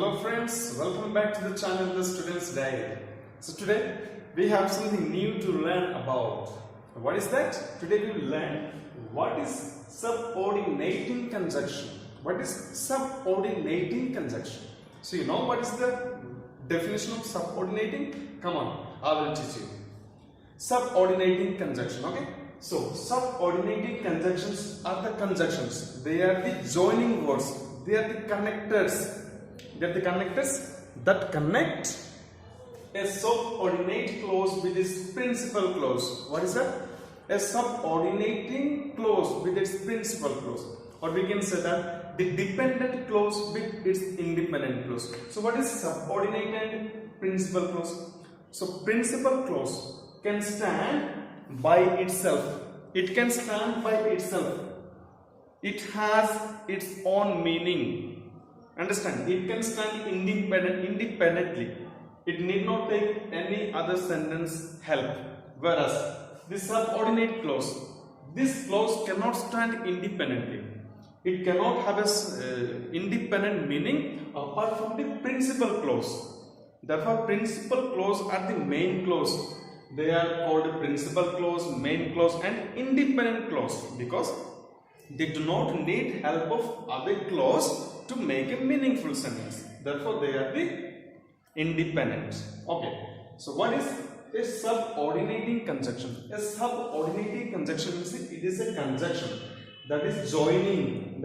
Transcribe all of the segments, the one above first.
Hello friends, welcome back to the channel The Student's Diary. So today we have something new to learn about. What is that? Today we will learn what is subordinating conjunction. What is subordinating conjunction? So you know what is the definition of subordinating? Come on, I will teach you. Subordinating conjunction, okay? So subordinating conjunctions are the conjunctions. They are the joining words. They are the connectors. They are the connectors that connect a subordinate clause with its principal clause. What is that? A subordinating clause with its principal clause. Or we can say that the dependent clause with its independent clause. So what is subordinate and principal clause? So principal clause can stand by itself. It can stand by itself. It has its own meaning. Understand? It can stand independently. It need not take any other sentence help. Whereas the subordinate clause, this clause cannot stand independently. It cannot have a independent meaning apart from the principal clause. Therefore, principal clause are the main clause. They are called principal clause, main clause, and independent clause because they do not need help of other clause to make a meaningful sentence. Therefore, they are the independent. Okay. So, what is a subordinating conjunction? A subordinating conjunction means it is a conjunction that is joining,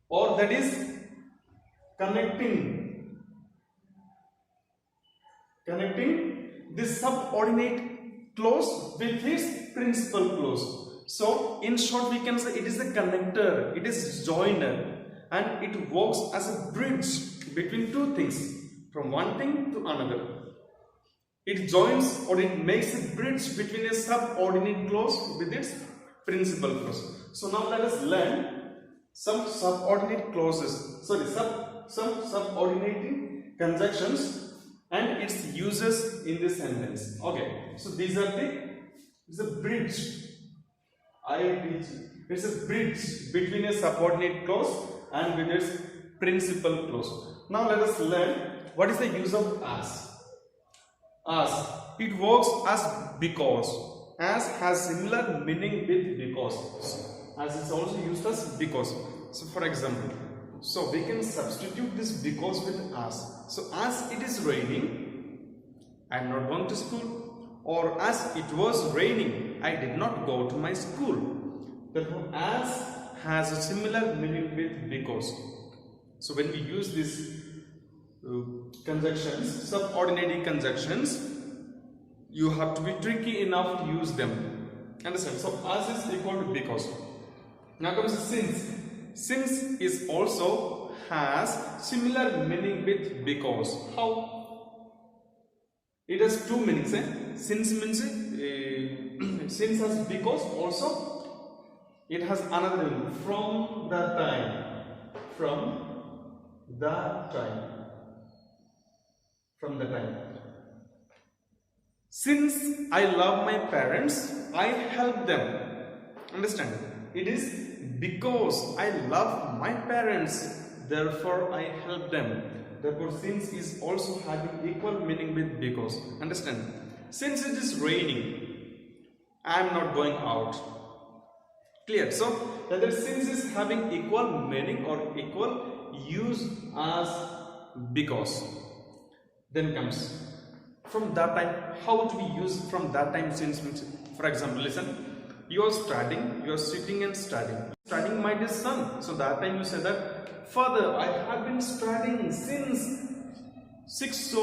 or that is connecting the subordinate clause with its principal clause. So, in short, we can say it is a connector, it is joiner, and it works as a bridge between two things, from one thing to another. It joins or it makes a bridge between a subordinate clause with its principal clause. So, now let us learn some subordinate clauses, some subordinating conjunctions and its uses in this sentence. Okay, so these are it's a bridge. It's a bridge between a subordinate clause and with its principal clause. Now let us learn what is the use of as. As. It works as because. As has similar meaning with because. As is also used as because. So for example, so we can substitute this because with as. So as it is raining, I am not going to school. Or as it was raining, I did not go to my school. Therefore, as has a similar meaning with because. So, when we use these conjunctions, subordinating conjunctions, you have to be tricky enough to use them. Understand? So, as is equal to because. Now comes since. Since is also has similar meaning with because. How? It has two meanings. Since means since has because also it has another meaning from the time. From the time. Since I love my parents, I help them. Understand? It is because I love my parents, therefore I help them. Therefore, since is also having equal meaning with because. Understand? Since it is raining, I am not going out. Clear? So, whether since is having equal meaning or equal use as because. Then comes from that time. How do we use from that time since means? For example, listen. You are studying. You are sitting and studying. Studying my dear son. So that time you say that. Father, I have been studying since 6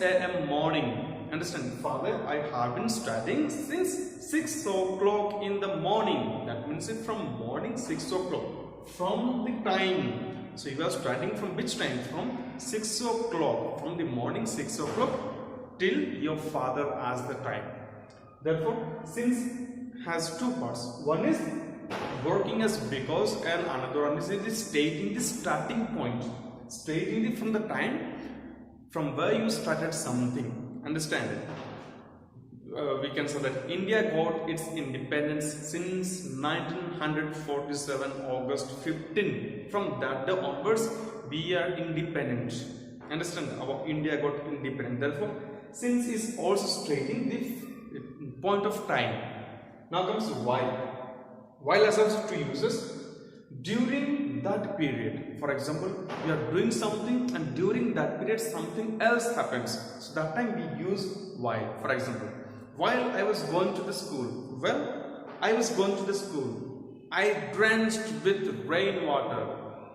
a.m. morning. Understand? Father, I have been studying since 6 o'clock in the morning. That means from morning 6 o'clock. From the time. So you are studying from which time? From 6 o'clock. From the morning 6 o'clock till your father asks the time. Therefore, since has two parts. One is working as because and another one is stating the starting point, stating from the time from where you started something. Understand it? we can say that India got its independence since 1947 August 15. From that day onwards, we are independent. Understand? Our India got independent. Therefore, since is also stating the point of time. Now comes while. While has two uses. During that period, for example, we are doing something and during that period something else happens. So that time we use while. For example, while I was going to the school, well, I was going to the school, I drenched with rainwater.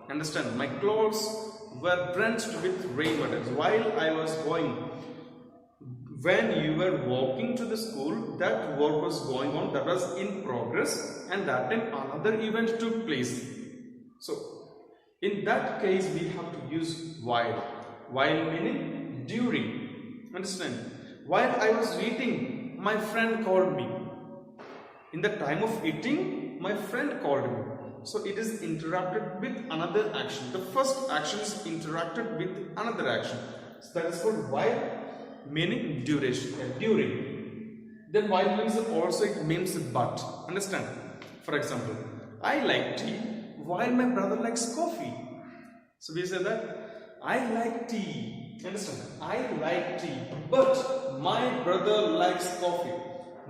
Understand? My clothes were drenched with rainwater while I was going. When you were walking to the school, that work was going on, that was in progress, and that time another event took place. So, in that case, we have to use while. While meaning during. Understand? While I was eating, my friend called me. In the time of eating, my friend called me. So, it is interrupted with another action. The first action is interrupted with another action. So, that is called while. Meaning duration, during. Then while means also it means but. Understand? For example, I like tea while my brother likes coffee. So we say that I like tea. Understand? I like tea, but my brother likes coffee.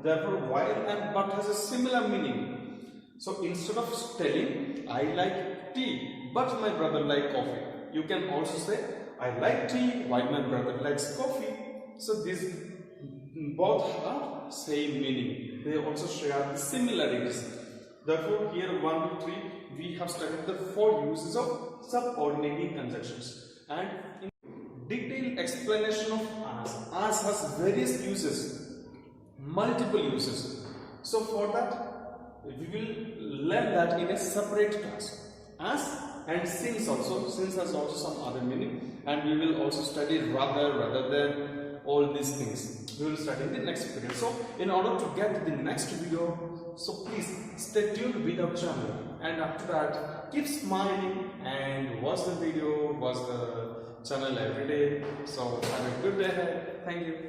Therefore, while and but has a similar meaning. So instead of telling I like tea, but my brother likes coffee, you can also say I like tea while my brother likes coffee. So these both are same meaning. They also share the similarities. Therefore, here 1 to 3 we have studied the 4 uses of subordinating conjunctions. And in detailed explanation of as has various uses, multiple uses. So for that we will learn that in a separate class. As and since also, since has also some other meaning, and we will also study rather than all these things. We will study in the next period. So, in order to get the next video, so please stay tuned with our channel. And after that, keep smiling and watch the video, watch the channel every day. So, have a good day ahead. Thank you.